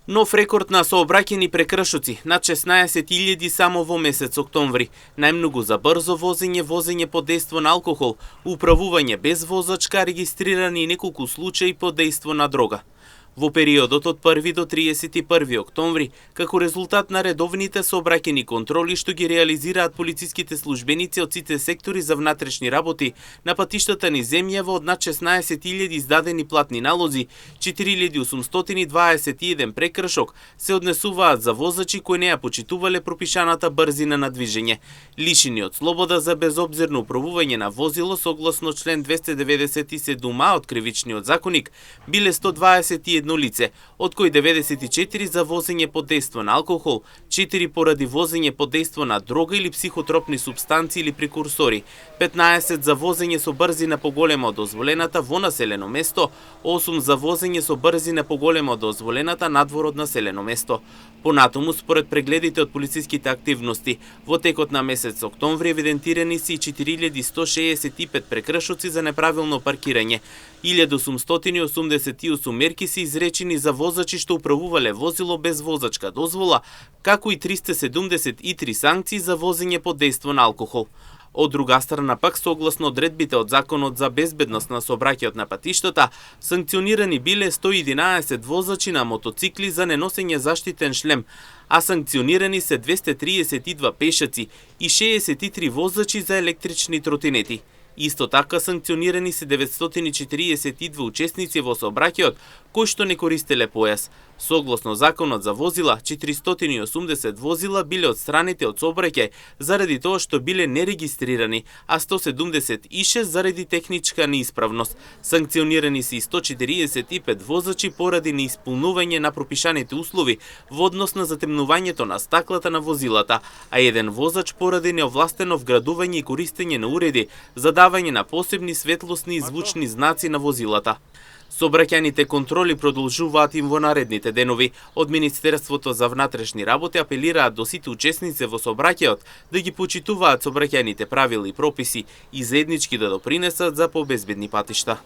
Нов рекорд на сообраќајни прекршоци, над 16.000 само во месец октомври. Најмногу за брзо возење, возење под дејство на алкохол, управување без возачка, регистрирани и неколку случаи под дејство на дрога. Во периодот од 1 до 31 октомври, како резултат на редовните сообраќајни контроли што ги реализираат полициските службеници од сите сектори за внатрешни работи, на патиштата низ земјава од над 16.000 издадени платни налози, 4.821 прекршок се однесуваат за возачи кои не ја почитувале пропишаната брзина на движење, лишени од слобода за безобзирно управување на возило согласно член 297а од Кривичниот законник, биле 121 лице, од кои 94 за возење под дејство на алкохол, 4 поради возење под дејство на дрога или психотропни супстанции или прекурсори, 15 за возење со брзина поголема од дозволената во населено место, 8 за возење со брзина поголема од дозволената надвор од населено место. Понатаму, според прегледите од полициските активности, во текот на месец октомври евидентирани се 4165 прекршоци за неправилно паркирање, 1888 мерки се изречени за возачи што управувале возило без возачка дозвола, како и 373 санкции за возење под дејство на алкохол. Од друга страна пак, согласно одредбите од Законот за безбедност на сообраќајот на патиштата, санкционирани биле 111 возачи на мотоцикли за неносење заштитен шлем, а санкционирани се 232 пешаци и 63 возачи за електрични тротинети. Исто така санкционирани се 942 учесници во сообраќајот кои што не користеле појас. Согласно Законот за возила, 480 возила биле отстранети од сообраќај заради тоа што биле нерегистрирани, а 176 заради техничка неисправност. Санкционирани се и 145 возачи поради неисполнување на пропишаните услови во однос на затемнувањето на стаклата на возилата, а еден возач поради неовластено вградување и користење на уреди за давање на посебни светлосни и звучни знаци на возилата. Сообраќајните контроли продолжуваат и во наредните денови. Од Министерството за внатрешни работи апелираат до сите учесници во сообраќајот да ги почитуваат сообраќајните правила и прописи и заеднички да допринесат за побезбедни патишта.